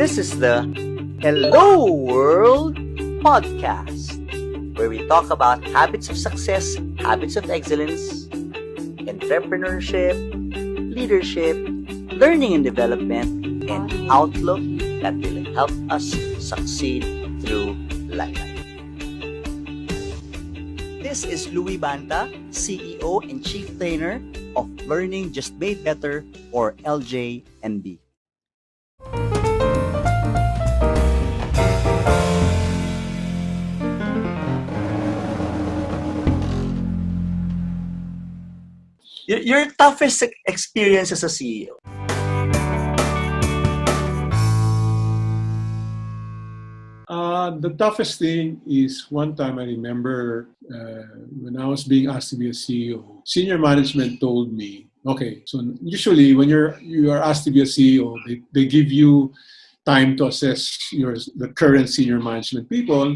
This is the Hello World podcast, where we talk about habits of success, habits of excellence, entrepreneurship, leadership, learning and development, and outlook that will help us succeed through life. This is Louis Banta, CEO and Chief Trainer of Learning Just Made Better, or LJMB. Your toughest experience as a CEO? The toughest thing is one time I remember when I was being asked to be a CEO, senior management told me, okay, so usually when you are asked to be a CEO, they give you time to assess the current senior management people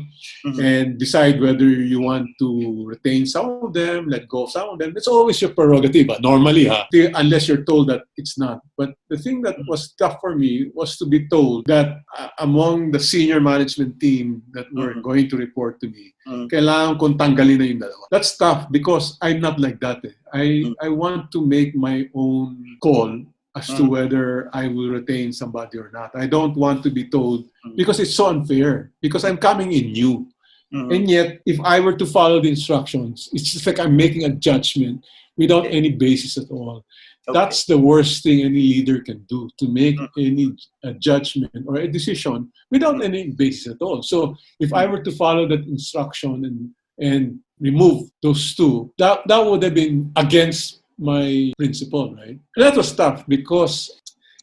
and decide whether you want to retain some of them, let go of some of them. It's always your prerogative, normally, unless you're told that it's not. But the thing that was tough for me was to be told that among the senior management team that were going to report to me, kailangan kong tanggalin na yung dalawa. That's tough because I'm not like that. I want to make my own call as to whether I will retain somebody or not. I don't want to be told because it's so unfair, because I'm coming in new. And yet, if I were to follow the instructions, it's just like I'm making a judgment without any basis at all. That's the worst thing any leader can do, to make any judgment or a decision without any basis at all. So if I were to follow that instruction and remove those two, that would have been against my principle, right? And that was tough because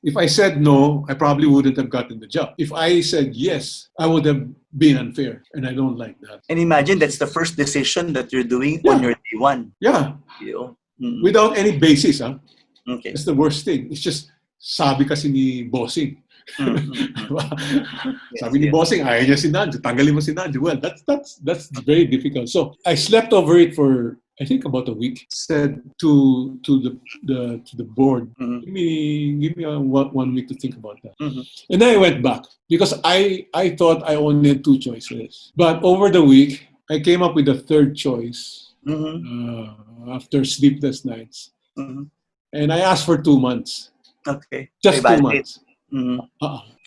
if I said no, I probably wouldn't have gotten the job. If I said yes, I would have been unfair, and I don't like that. And imagine that's the first decision that you're doing on your day one. Yeah. Without any basis, Okay. That's the worst thing. It's just sabi kasi ni bossing. Sabi ni bossing, ayaw niya si Nanjo, tanggalin mo si Nanjo. Well, that's very difficult. So I slept over it for I think about a week. Said to the board, give me 1 week to think about that. And then I went back because I thought I only had two choices. But over the week, I came up with a third choice after sleepless nights. And I asked for 2 months. Okay. Just 2 months.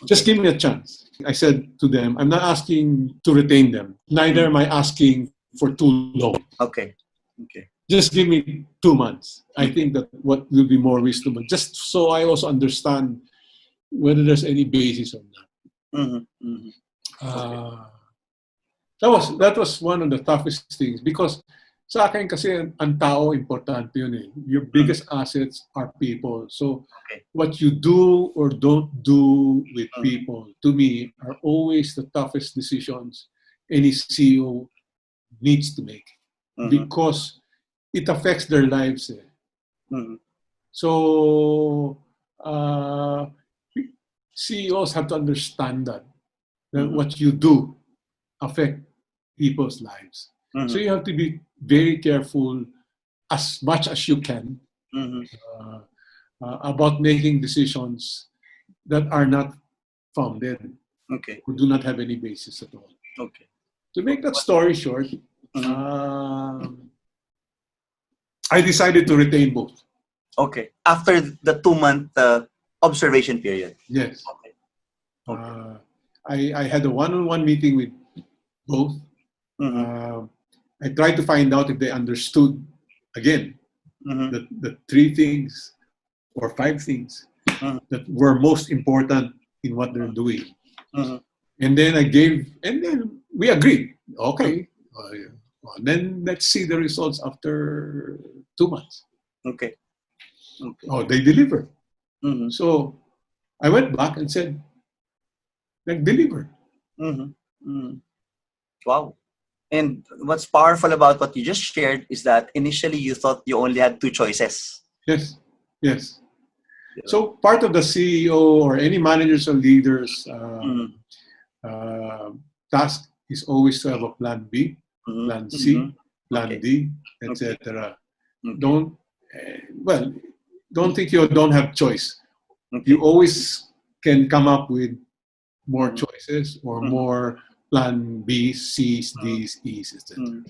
Just give me a chance. I said to them, I'm not asking to retain them. Neither am I asking for too long. Okay. Just give me 2 months. I think that what will be more reasonable. Just so I also understand whether there's any basis or not. That was one of the toughest things because sa akin kasi ang tao importante yun eh. Your biggest assets are people. So what you do or don't do with people, to me, are always the toughest decisions any CEO needs to make. Because it affects their lives. So CEOs have to understand that what you do affect people's lives. So you have to be very careful as much as you can about making decisions that are not founded, who do not have any basis at all. To make that story short, I decided to retain both. Okay. After the 2-month observation period. Yes. I had a one-on-one meeting with both. I tried to find out if they understood, again, the 3 things or 5 things that were most important in what they're doing. And then we agreed. Okay. Then let's see the results after 2 months. Okay. Oh, they delivered. So I went back and said, deliver. Wow. And what's powerful about what you just shared is that initially you thought you only had 2 choices. Yes. So part of the CEO or any managers or leaders task is always to have a plan B, plan C, plan D, etc. Don't think you don't have choice. You always can come up with more choices or more plan B's, C's, D's, E's, etc.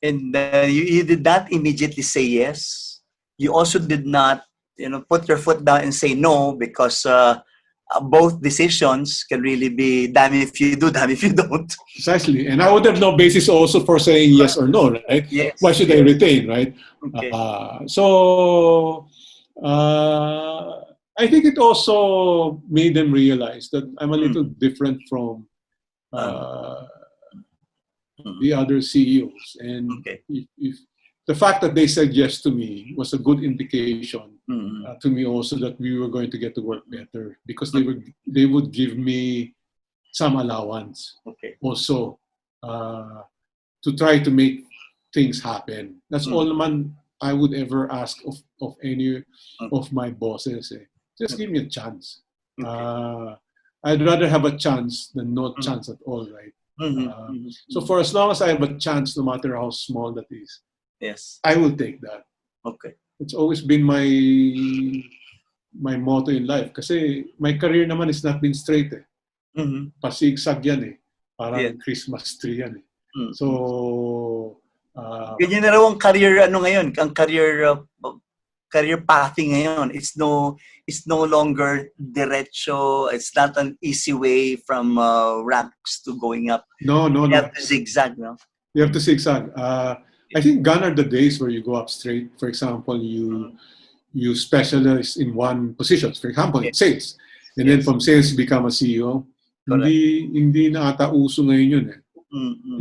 And you did not immediately say yes. You also did not, put your foot down and say no, because both decisions can really be damn if you do, damn if you don't. Precisely. And I would have no basis also for saying yes or no, right? Yes. Why should I retain, right? Okay. So I think it also made them realize that I'm a little different from the other CEOs. And if the fact that they said yes to me was a good indication to me also that we were going to get to work better, because they would give me some allowance also to try to make things happen. That's all naman I would ever ask of any of my bosses. Just give me a chance. I'd rather have a chance than no chance at all, right? So for as long as I have a chance, no matter how small that is, yes, I will take that. Okay. It's always been my motto in life. Kasi my career naman is not been straight. Pasigsag yan eh. Parang Christmas tree yan eh. So, ganyan na raw ang career ngayon, ang career pathing ngayon. It's no longer diretso. It's not an easy way from ranks to going up. No. You have to zigzag, no? You have to zigzag. I think gone are the days where you go up straight. For example, you specialize in one position. For example, in sales. And then from sales, you become a CEO. Hindi na ata uso ngayon yun eh.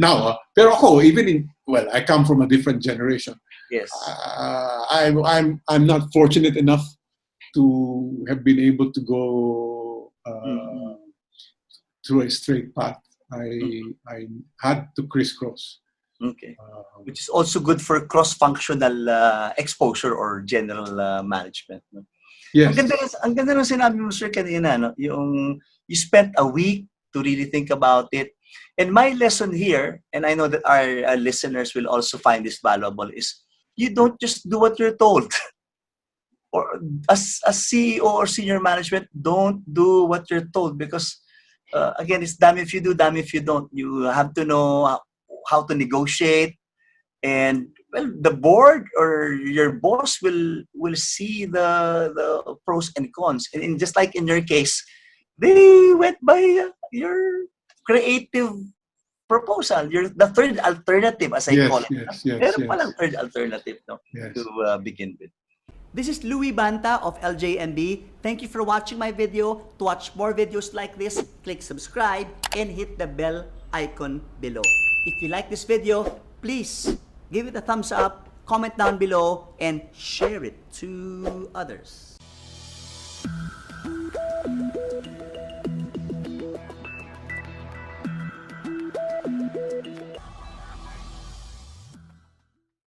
Now, pero ako, I come from a different generation. Yes. I'm not fortunate enough to have been able to go through a straight path. I had to crisscross. Okay. Which is also good for cross-functional exposure or general management. No? Yes. Ang ganda ng sinabi mo, sir, kanina, no? Yung you spent a week to really think about it. And my lesson here, and I know that our listeners will also find this valuable, is you don't just do what you're told. Or as CEO or senior management, don't do what you're told, because again, it's damn if you do, damn if you don't. You have to know how to negotiate, and well, the board or your boss will see the pros and cons. And just like in your case, they went by your creative proposal. You're the third alternative, as I call it. Yes. Meron palang third alternative, no? Yes. To begin with. This is Louis Banta of LJMB. Thank you for watching my video. To watch more videos like this, click subscribe and hit the bell icon below. If you like this video, please give it a thumbs up, comment down below, and share it to others.